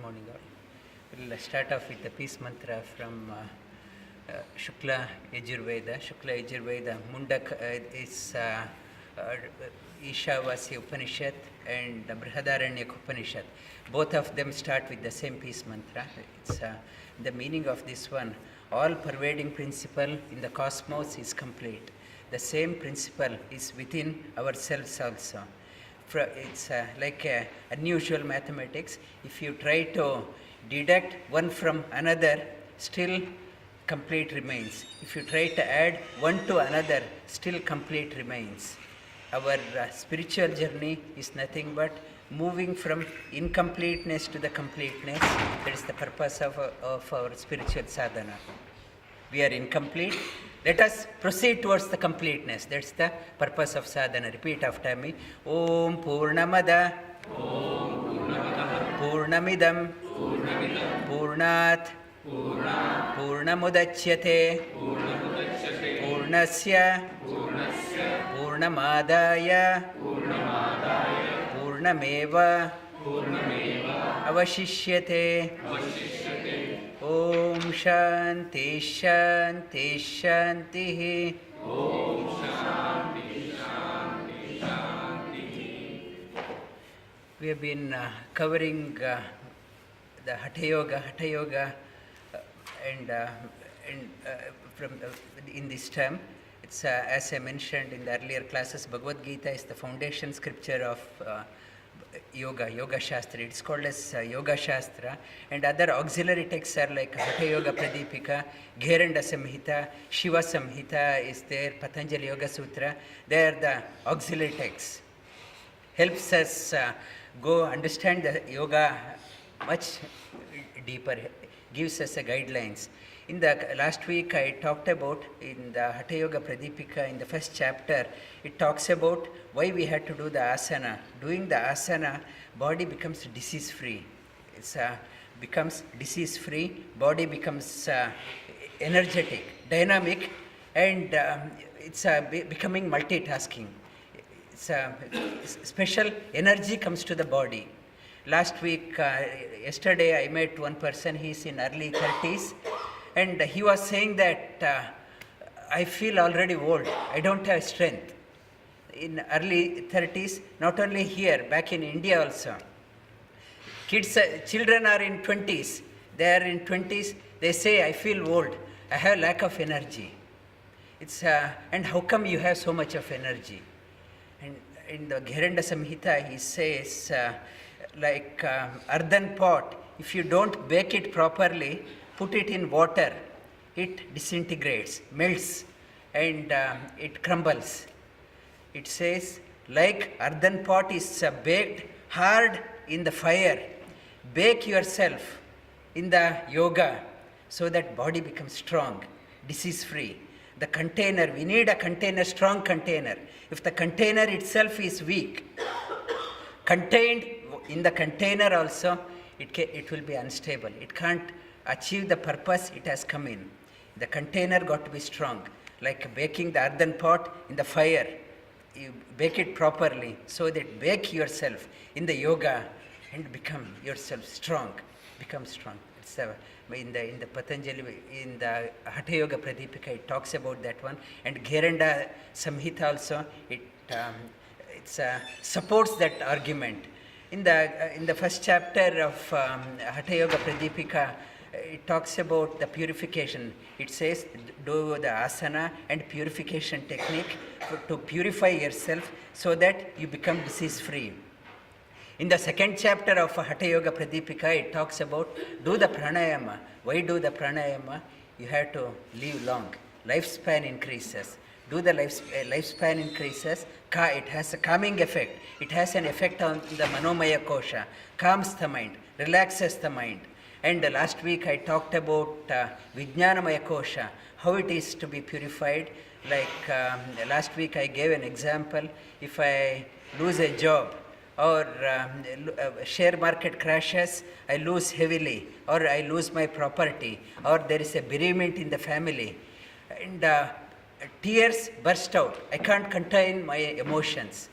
morning all. We'll start off with the peace mantra from Shukla Yajurveda. Shukla Yajurveda Mundak is Ishavasya Upanishad and Brihadaranyaka Upanishad. Both of them start with the same peace mantra. It's the meaning of this one. All pervading principle in the cosmos is complete. The same principle is within ourselves also. It's like unusual mathematics. If you try to deduct one from another, still complete remains. If you try to add one to another, still complete remains. Our spiritual journey is nothing but moving from incompleteness to the completeness. That is the purpose of our spiritual sadhana. We are incomplete. Let us proceed towards the completeness. That's the purpose of sadhana. Repeat after me. Om Purnamada Purnamidam Purnat Purnamudachyate Purnasya Purnamadaya Purnameva Avashishyate. Om Shanti Shanti Shanti. Om Shanti Shanti Shanti. We have been covering the Hatha Yoga, and from in this term, it's as I mentioned in the earlier classes, Bhagavad Gita is the foundation scripture of Yoga Shastra. It's called as Yoga Shastra, and other auxiliary texts are like Hatha Yoga Pradipika, Gheranda Samhita, Shiva Samhita is there, Patanjali Yoga Sutra. They are the auxiliary texts. Helps us go understand the yoga much deeper, gives us a guidelines. In the last week I talked about in the Hatha Yoga Pradipika, in the first chapter, it talks about why we had to do the asana. Doing the asana, body becomes disease free. It becomes disease free, body becomes energetic, dynamic, and it's becoming multitasking. Special energy comes to the body. Last week, yesterday I met one person, he's in early 30s. And he was saying that I feel already old. I don't have strength. In early 30s, not only here, back in India also. Children are in 20s. They are in 20s. They say, I feel old. I have lack of energy. And how come you have so much of energy? And in the Gheranda Samhita, he says, like earthen pot, if you don't bake it properly, put it in water, it disintegrates, melts, and it crumbles. It says, like earthen pot is baked hard in the fire, bake yourself in the yoga so that body becomes strong, disease-free. The container, we need a container, strong container. If the container itself is weak, contained in the container also, it will be unstable. It can't achieve the purpose it has come in. The container got to be strong, like baking the earthen pot in the fire. You bake it properly so that bake yourself in the yoga and become yourself strong. Become strong. It's in the Patanjali, in the Hatha Yoga Pradipika, it talks about that one. And Gheranda Samhita also, it supports that argument. In the first chapter of Hatha Yoga Pradipika, it talks about the purification. It says do the asana and purification technique to purify yourself so that you become disease free. In the second chapter of Hatha Yoga Pradipika, it talks about do the pranayama. Why do the pranayama? You have to live long. Lifespan increases. Do the lifespan increases. It has a calming effect. It has an effect on the manomaya kosha. Calms the mind, relaxes the mind. And last week I talked about Vijnanamaya Kosha, how it is to be purified. Like last week I gave an example. If I lose a job or share market crashes, I lose heavily, or I lose my property, or there is a bereavement in the family, and tears burst out. I can't contain my emotions.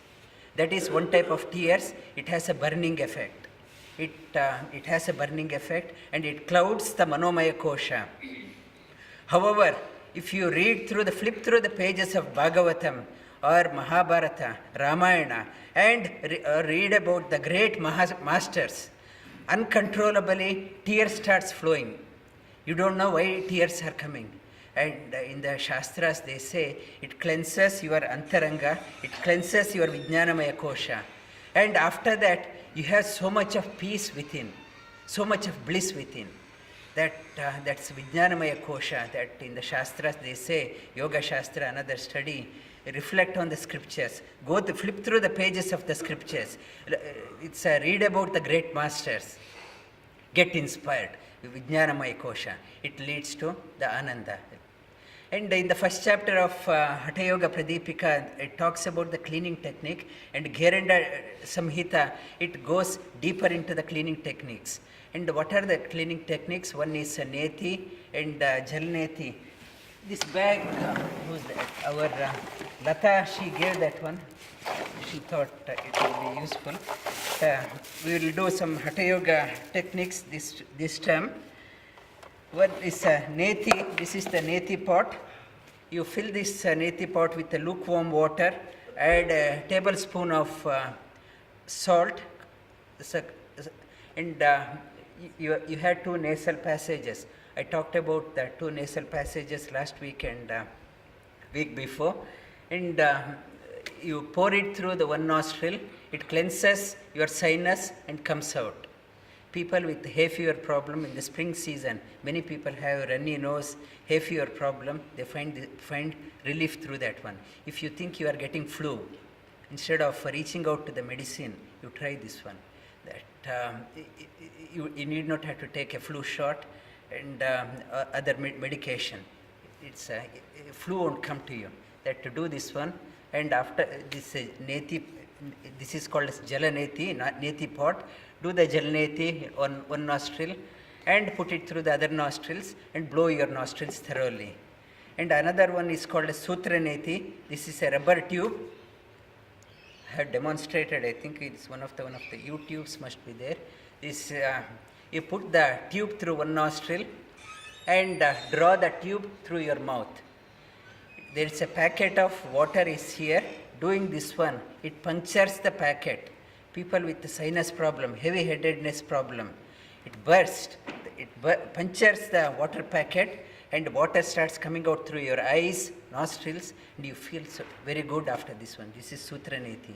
That is one type of tears. It has a burning effect. it has a burning effect and it clouds the Manomaya Kosha. However, if you flip through the pages of Bhagavatam or Mahabharata, Ramayana, and read about the great masters, uncontrollably tears starts flowing. You don't know why tears are coming. And in the Shastras they say it cleanses your Antaranga, it cleanses your Vijnanamaya Kosha. And after that, you have so much of peace within, so much of bliss within. That's Vijnanamaya Kosha, that in the Shastras they say, Yoga Shastra, another study, reflect on the scriptures, flip through the pages of the scriptures. It's read about the great masters, get inspired. Vijnanamaya Kosha, it leads to the Ananda. And in the first chapter of Hatha Yoga Pradipika, it talks about the cleaning technique, and Gheranda Samhita, it goes deeper into the cleaning techniques. And what are the cleaning techniques? One is Neti and Jalneti. This bag, who's that? Our Lata, she gave that one. She thought it would be useful. We will do some Hatha Yoga techniques this term. One is Neti. This is the Neti pot. You fill this Neti pot with the lukewarm water. Add a tablespoon of salt. And you had 2 nasal passages. I talked about the 2 nasal passages last week and week before. And you pour it through the one nostril. It cleanses your sinus and comes out. People with hay fever problem in the spring season, many people have runny nose, hay fever problem, they find relief through that one. If you think you are getting flu, instead of reaching out to the medicine, you try this one. You need not have to take a flu shot and other medication. Flu won't come to you. That to do this one, and after this Neti, this is called as Jalaneti, Neti pot. Do the Jalneti on one nostril and put it through the other nostrils and blow your nostrils thoroughly. And another one is called as Sutra Neti. This is a rubber tube. I have demonstrated, I think it's one of the YouTubes must be there. This you put the tube through one nostril and draw the tube through your mouth. There is a packet of water is here. Doing this one, it punctures the packet. People with the sinus problem, heavy-headedness problem, it bursts. It punctures the water packet and water starts coming out through your eyes, nostrils, and you feel very good after this one. This is Sutra Neti.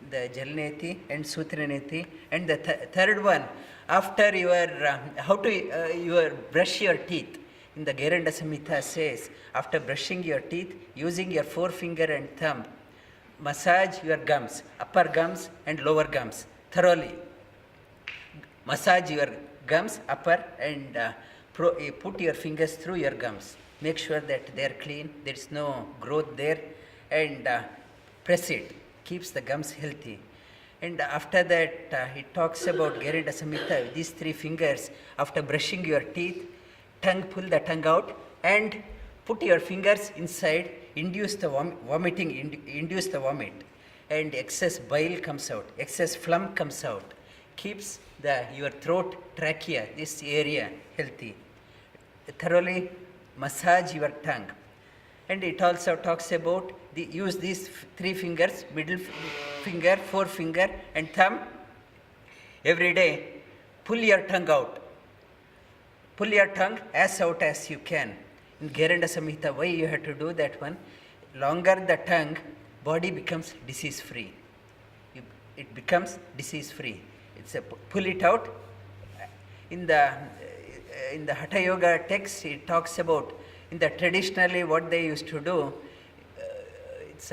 The Jalneti and Sutra Neti. And the third one, after your brush your teeth. In the Gheranda Samhita says, after brushing your teeth, using your forefinger and thumb, massage your gums, upper gums and lower gums thoroughly. Massage your gums, upper, and put your fingers through your gums. Make sure that they are clean, there is no growth there, and press it. Keeps the gums healthy. And after that, it talks about Gheranda Samhita, these 3 fingers, after brushing your teeth, pull the tongue out and put your fingers inside, induce the vomit, and excess bile comes out, excess phlegm comes out, keeps your throat, trachea, this area healthy. Thoroughly massage your tongue. And it also talks about use these 3 fingers, middle finger, forefinger and thumb. Every day, pull your tongue out. Pull your tongue as out as you can. In Gheranda Samhita, why you have to do that one? Longer the tongue, body becomes disease free. It becomes disease free. It's pull it out. In the Hatha Yoga text, it talks about traditionally what they used to do.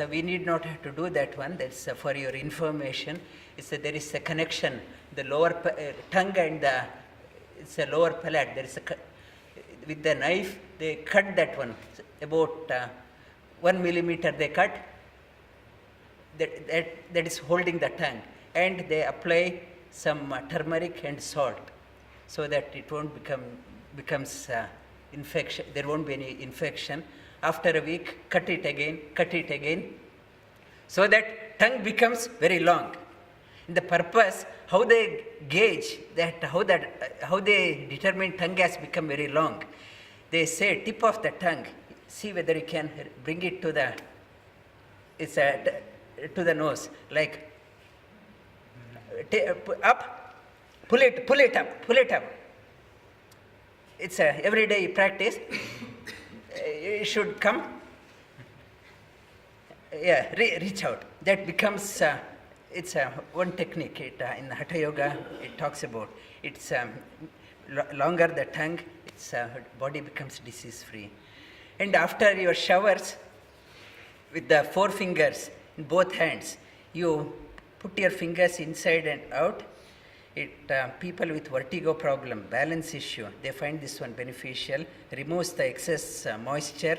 We need not have to do that one. That's for your information. There is a connection. The lower tongue and it's a lower palate. There is with the knife they cut that one about 1 millimeter. They cut that is holding the tongue, and they apply some turmeric and salt so that it won't becomes infection. There won't be any infection. After a week, cut it again, so that tongue becomes very long. The purpose, how they gauge that, how they determine tongue has become very long. They say tip of the tongue, see whether you can bring it to the, to the nose, like up, pull it up. It's a everyday practice. It should come. Yeah, reach out. That becomes, it's one technique. In the Hatha Yoga, it talks about. It's longer the tongue, its body becomes disease-free. And after your showers, with the 4 fingers in both hands, you put your fingers inside and out. People with vertigo problem, balance issue, they find this one beneficial. Removes the excess moisture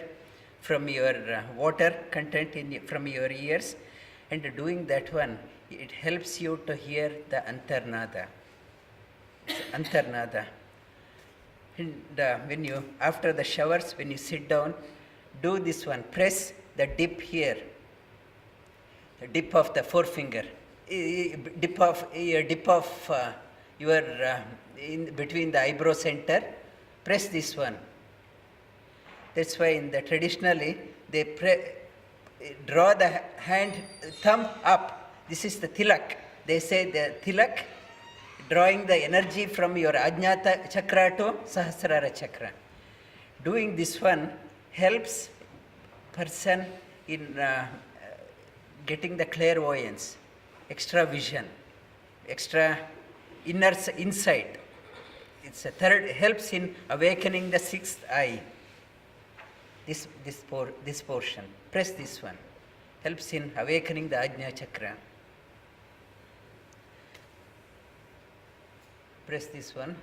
from your water content from your ears, and doing that one, it helps you to hear the antarnada. Antarnada. And when you, after the showers, when you sit down, do this one. Press the dip here, the dip of the forefinger, dip of your in between the eyebrow center. Press this one. That's why in the traditionally they draw the hand, thumb up. This is the tilak. They say the tilak, drawing the energy from your Ajnata chakra to Sahasrara chakra. Doing this one helps person in getting the clairvoyance, extra vision, extra inner insight. It's a third, helps in awakening the 6th eye. This portion. Press this one. Helps in awakening the Ajna chakra. Press this one.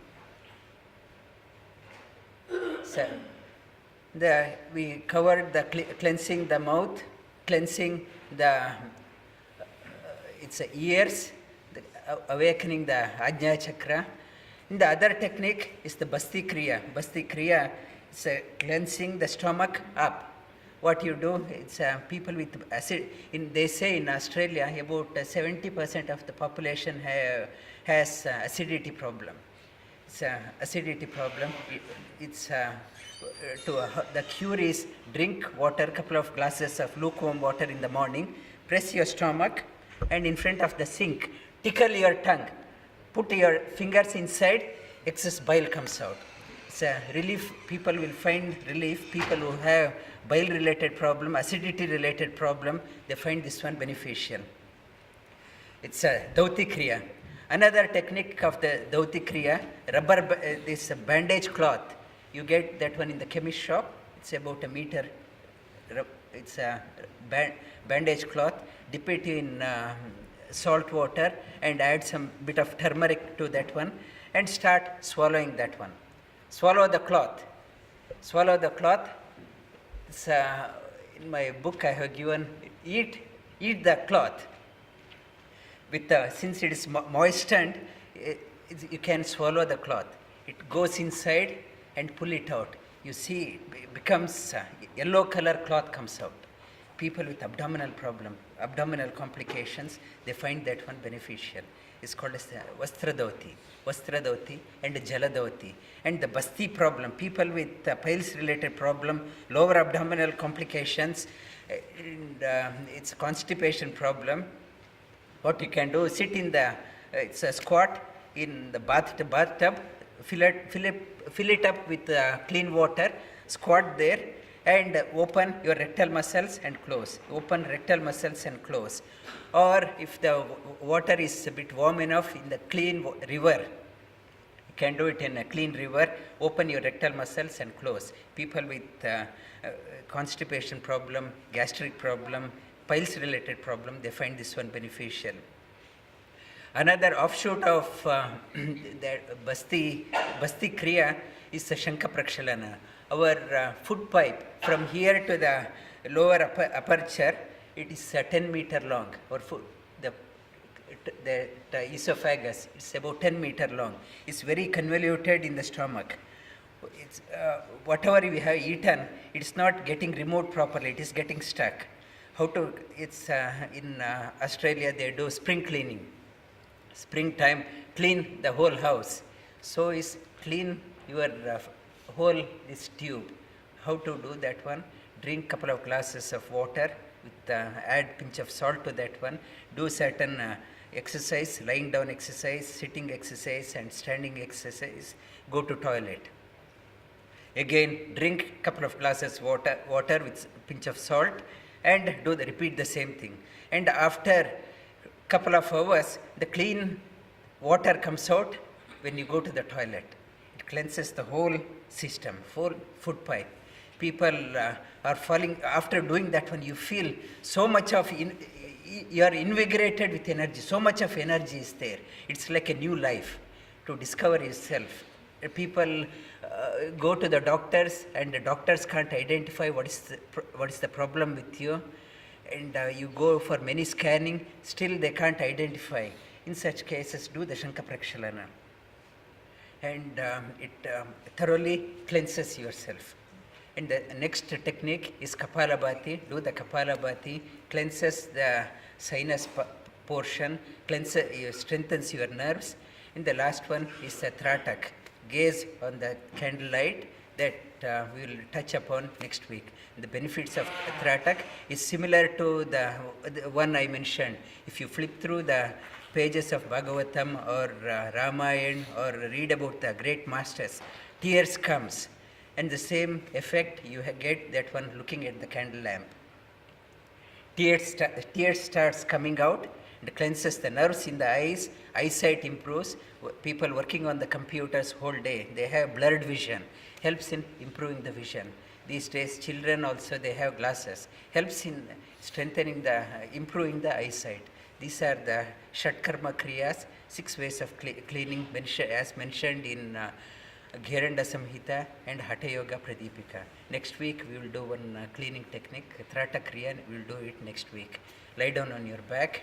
So, we covered the cleansing the mouth, cleansing the ears, awakening the Ajna chakra. And the other technique is the Basti Kriya. Basti Kriya is cleansing the stomach up. What you do, it's people with acid. They say in Australia about 70% of the population has acidity problem. It's acidity problem. The cure is drink water, couple of glasses of lukewarm water in the morning. Press your stomach, and in front of the sink, tickle your tongue. Put your fingers inside, excess bile comes out. It's a relief. People will find relief. People who have bile-related problem, acidity-related problem, they find this one beneficial. It's a Dauti Kriya. Another technique of the Dauti Kriya, this bandage cloth. You get that one in the chemist shop. It's about a meter. It's a bandage cloth. Dip it in salt water and add some bit of turmeric to that one and start swallowing that one. Swallow the cloth. Swallow the cloth. It's, in my book I have given, eat the cloth. With since it is moistened, you can swallow the cloth. It goes inside and pull it out. You see, it becomes yellow color cloth comes out. People with abdominal problem, abdominal complications, they find that one beneficial. It's called as the Vastradauti and Jaladauti. And the Basti problem, people with piles-related problem, lower abdominal complications, and it's a constipation problem. What you can do, sit in the, it's a squat in the bathtub, fill it up with clean water, squat there, and open your rectal muscles and close. Open rectal muscles and close. Or if the water is a bit warm enough in the clean river, you can do it in a clean river, open your rectal muscles and close. People with constipation problem, gastric problem, piles related problem, they find this one beneficial. Another offshoot of the Basti Kriya is the Shanka Prakshalana. Our food pipe from here to the lower aperture, it is 10 meter long. Our food, the esophagus, it's about 10 meter long. It's very convoluted in the stomach. It's, whatever we have eaten, it's not getting removed properly, it is getting stuck. How to, it's in Australia they do spring cleaning. springtime, clean the whole house. So is clean your whole this tube. How to do that one? Drink couple of glasses of water with add pinch of salt to that one. Do certain exercise, lying down exercise, sitting exercise and standing exercise. Go to toilet. Again drink couple of glasses water with pinch of salt and repeat the same thing. And after couple of hours the clean water comes out when you go to the toilet. It cleanses the whole system, whole food pipe. People are falling after doing that one. You feel so much of you are invigorated with energy. So much of energy is there. It's like a new life to discover yourself. People go to the doctors and the doctors can't identify what is the problem with you, and you go for many scanning, still they can't identify. In such cases, do the Shanka Prakshalana, and it thoroughly cleanses yourself. And the next technique is Kapalabhati. Do the Kapalabhati, cleanses the sinus portion, strengthens your nerves. And the last one is the Tratak. Gaze on the candlelight that we will touch upon next week. The benefits of Tratak is similar to the one I mentioned. If you flip through the pages of Bhagavatam or Ramayana or read about the great masters, tears comes. And the same effect you get that one looking at the candle lamp. Tears starts coming out and cleanses the nerves in the eyes, eyesight improves. People working on the computers whole day, they have blurred vision, helps in improving the vision. These days children also they have glasses, helps in strengthening improving the eyesight. These are the Shat Karma Kriyas, 6 ways of cleaning as mentioned in Gheranda Samhita and Hatha Yoga Pradipika. Next week we will do one cleaning technique, Trata Kriya, we will do it next week. Lie down on your back